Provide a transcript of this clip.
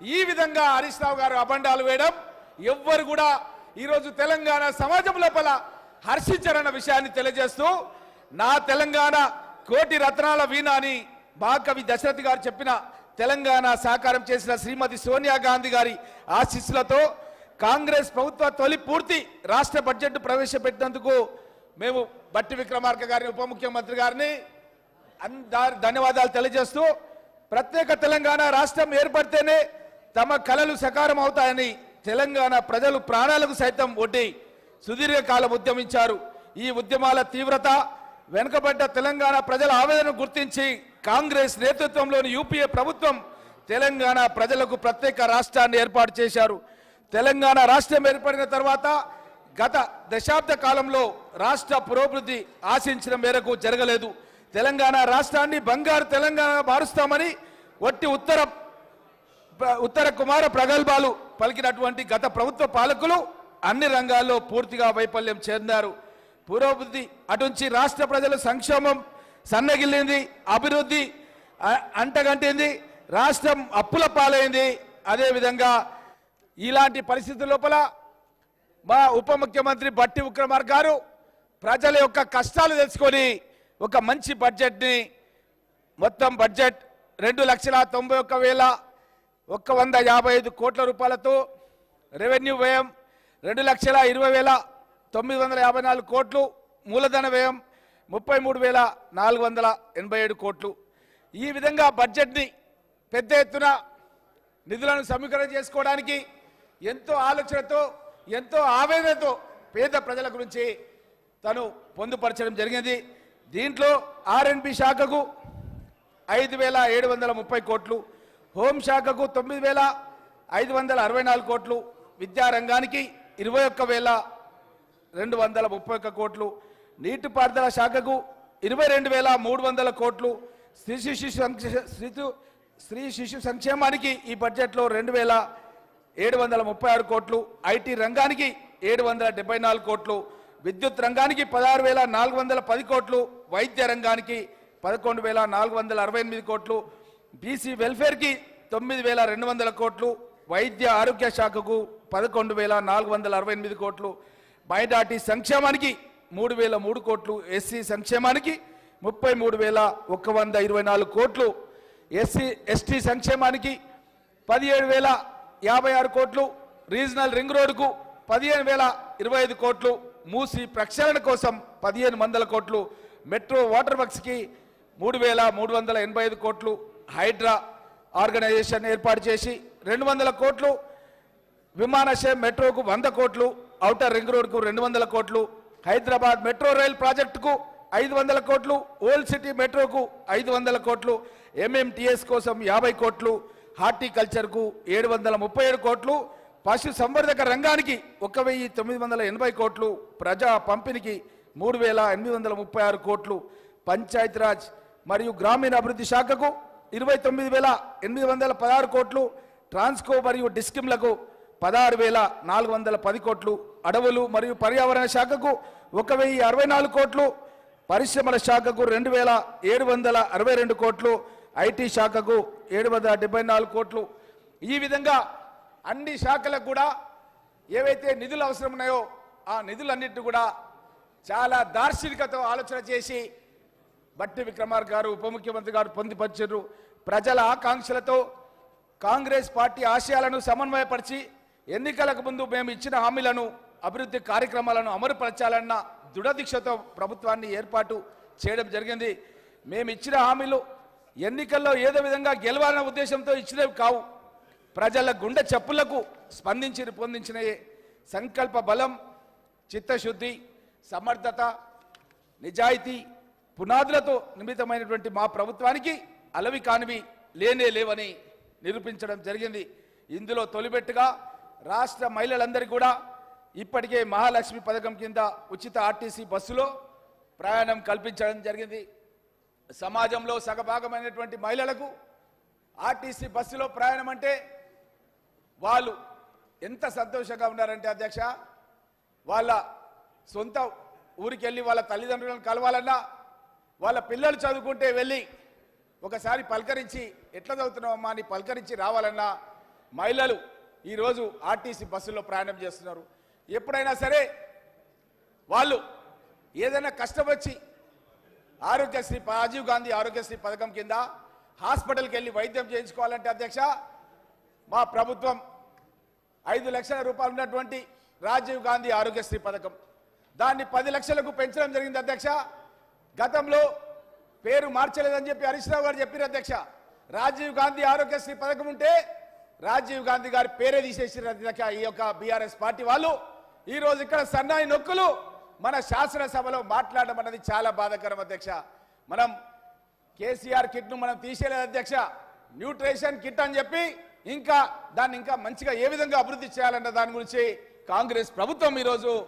ఈ విధంగా హరీష్ రావు గారు అబండాలు వేయడం ఎవ్వరు కూడా ఈరోజు తెలంగాణ సమాజం లోపల హర్షించారన్న విషయాన్ని తెలియజేస్తూ నా తెలంగాణ కోటి రత్నాల వీణ అని మహాకవి దశరథ్ గారు చెప్పిన తెలంగాణ సాకారం చేసిన శ్రీమతి సోనియా గాంధీ గారి ఆశీస్సులతో కాంగ్రెస్ ప్రభుత్వ తొలి పూర్తి రాష్ట్ర బడ్జెట్ ప్రవేశపెట్టినందుకు మేము బట్టి విక్రమార్క గారిని ఉప ముఖ్యమంత్రి గారిని ధన్యవాదాలు తెలియజేస్తూ ప్రత్యేక తెలంగాణ రాష్ట్రం ఏర్పడితేనే తమ కలలు సకారం అవుతాయని తెలంగాణ ప్రజలు ప్రాణాలకు సైతం ఒడ్డి సుదీర్ఘకాలం ఉద్యమించారు. ఈ ఉద్యమాల తీవ్రత వెనుకబడ్డ తెలంగాణ ప్రజల ఆవేదనను గుర్తించి కాంగ్రెస్ నేతృత్వంలోని యూపీఏ ప్రభుత్వం తెలంగాణ ప్రజలకు ప్రత్యేక రాష్ట్రాన్ని ఏర్పాటు చేశారు. తెలంగాణ రాష్ట్రం ఏర్పడిన తర్వాత గత దశాబ్ద కాలంలో రాష్ట్ర పురోభివృద్ధి ఆశించిన మేరకు జరగలేదు. తెలంగాణ రాష్ట్రాన్ని బంగారు తెలంగాణ మారుస్తామని ఒట్టి ఉత్తర కుమార ప్రగల్భాలు పలికినటువంటి గత ప్రభుత్వ పాలకులు అన్ని రంగాల్లో పూర్తిగా వైఫల్యం చెందారు. పురోభివృద్ధి అటుంచి రాష్ట్ర ప్రజల సంక్షేమం సన్నగిల్లింది, అభివృద్ధి అంటగంటింది, రాష్ట్రం అప్పుల పాలైంది. అదేవిధంగా ఇలాంటి పరిస్థితుల లోపల మా ఉప ముఖ్యమంత్రి బట్టి విక్రమార్క గారు ప్రజల యొక్క కష్టాలు తెలుసుకొని ఒక మంచి బడ్జెట్ని మొత్తం బడ్జెట్ 2,91,155 కోట్ల రూపాయలతో రెవెన్యూ వ్యయం 2,20,954 కోట్లు, మూలధన వ్యయం 33,487 కోట్లు. ఈ విధంగా బడ్జెట్ని పెద్ద ఎత్తున నిధులను సమీకరణ చేసుకోవడానికి ఎంతో ఆలోచనతో ఎంతో ఆవేదనతో పేద ప్రజల గురించి తను పొందుపరచడం జరిగింది. దీంట్లో R&B శాఖకు 5,730 కోట్లు, హోంశాఖకు 9,564 కోట్లు, విద్యారంగానికి 21,231 కోట్లు, నీటిపారుదల శాఖకు 22,300 కోట్లు, స్త్రీ శిశు సంక్షేమానికి ఈ బడ్జెట్లో 2,736 కోట్లు, ఐటీ రంగానికి 774 కోట్లు, విద్యుత్ రంగానికి 16,410 కోట్లు, వైద్య రంగానికి 11,468 కోట్లు, బీసీ వెల్ఫేర్కి 9,200 కోట్లు, వైద్య ఆరోగ్య శాఖకు 11,468 కోట్లు, మైనార్టీ సంక్షేమానికి 3,003 కోట్లు, ఎస్సీ సంక్షేమానికి 33,124 కోట్లు, ఎస్టీ సంక్షేమానికి 17,056 కోట్లు, రీజనల్ రింగ్ రోడ్డుకు 15,025 కోట్లు, మూసి ప్రక్షాళన కోసం 1,500 కోట్లు, మెట్రో వాటర్ వర్క్స్కి 3,385 కోట్లు, హైడ్రా ఆర్గనైజేషన్ ఏర్పాటు చేసి 200 కోట్లు, విమానాశ్రయం మెట్రోకు 100 కోట్లు, ఔటర్ రింగ్ రోడ్కు 200 కోట్లు, హైదరాబాద్ మెట్రో రైల్ ప్రాజెక్టుకు 500 కోట్లు, ఓల్డ్ సిటీ మెట్రోకు 500 కోట్లు, MMTS కోసం 50 కోట్లు, హార్టికల్చర్కు 737 కోట్లు, పశు సంవర్ధక రంగానికి 1,980 కోట్లు, ప్రజా పంపిణీకి 3,836 కోట్లు, పంచాయతీరాజ్ మరియు గ్రామీణ అభివృద్ధి శాఖకు 29,816 కోట్లు, ట్రాన్స్కో మరియు డిస్కిమ్లకు 16,410 కోట్లు, అడవులు మరియు పర్యావరణ శాఖకు 1,064 కోట్లు, పరిశ్రమల శాఖకు 2,762 కోట్లు, ఐటీ శాఖకు 774 కోట్లు. ఈ విధంగా అన్ని శాఖలకు కూడా ఏవైతే నిధులు అవసరం ఉన్నాయో ఆ నిధులన్నింటినీ కూడా చాలా దార్శనికతో ఆలోచన చేసి బట్టి విక్రమార్క గారు ఉప ముఖ్యమంత్రి గారు పొందుపరిచారు. ప్రజల ఆకాంక్షలతో కాంగ్రెస్ పార్టీ ఆశయాలను సమన్వయపరిచి ఎన్నికలకు ముందు మేము ఇచ్చిన హామీలను అభివృద్ధి కార్యక్రమాలను అమలుపరచాలన్న దృఢదీక్షతో ప్రభుత్వాన్ని ఏర్పాటు చేయడం జరిగింది. మేము ఇచ్చిన హామీలు ఎన్నికల్లో ఏదో విధంగా గెలవాలన్న ఉద్దేశంతో ఇచ్చినవి కావు, ప్రజల గుండె చప్పులకు స్పందించి రూపొందించినయే. సంకల్ప బలం, చిత్తశుద్ధి, సమర్థత, నిజాయితీ పునాదులతో నిమిత్తమైనటువంటి మా ప్రభుత్వానికి అలవి కానివి లేనే లేవని నిరూపించడం జరిగింది. ఇందులో తొలిబెట్టుగా రాష్ట్ర మహిళలందరికీ కూడా ఇప్పటికే మహాలక్ష్మి పథకం కింద ఉచిత ఆర్టీసీ బస్సులో ప్రయాణం కల్పించడం జరిగింది. సమాజంలో సగభాగమైనటువంటి మహిళలకు ఆర్టీసీ బస్సులో ప్రయాణం అంటే వాళ్ళు ఎంత సంతోషంగా ఉన్నారంటే అధ్యక్ష, వాళ్ళ సొంత ఊరికి వెళ్ళి వాళ్ళ తల్లిదండ్రులను కలవాలన్నా, వాళ్ళ పిల్లలు చదువుకుంటే వెళ్ళి ఒకసారి పలకరించి ఎట్లా చదువుతున్నావమ్మా అని పలకరించి రావాలన్నా మహిళలు ఈరోజు ఆర్టీసీ బస్సుల్లో ప్రయాణం చేస్తున్నారు. ఎప్పుడైనా సరే వాళ్ళు ఏదైనా కష్టం వచ్చి ఆరోగ్యశ్రీ రాజీవ్ గాంధీ ఆరోగ్యశ్రీ పథకం కింద హాస్పిటల్కి వెళ్ళి వైద్యం చేయించుకోవాలంటే అధ్యక్ష మా ప్రభుత్వం 5 లక్షల రూపాయలు ఉన్నటువంటి రాజీవ్ గాంధీ ఆరోగ్యశ్రీ పథకం దాన్ని 10 లక్షలకు పెంచడం జరిగింది అధ్యక్ష. గతంలో పేరు మార్చలేదని చెప్పి హరీష్ రావు గారు చెప్పారు అధ్యక్ష. రాజీవ్ గాంధీ ఆరోగ్యశ్రీ పథకం ఉంటే రాజీవ్ గాంధీ గారి పేరే తీసేసారు అధ్యక్ష. ఈ యొక్క బీఆర్ఎస్ పార్టీ వాళ్ళు ఈ రోజు ఇక్కడ సన్నాయి నొక్కులు మన శాసనసభలో మాట్లాడడం అన్నది చాలా బాధాకరం అధ్యక్ష. మనం కేసీఆర్ కిట్ ను మనం తీసేయలేదు అధ్యక్ష. న్యూట్రిషన్ కిట్ అని చెప్పి ఇంకా దాన్ని ఇంకా మంచిగా ఏ విధంగా అభివృద్ధి చేయాలన్న దాని గురించి కాంగ్రెస్ ప్రభుత్వం ఈరోజు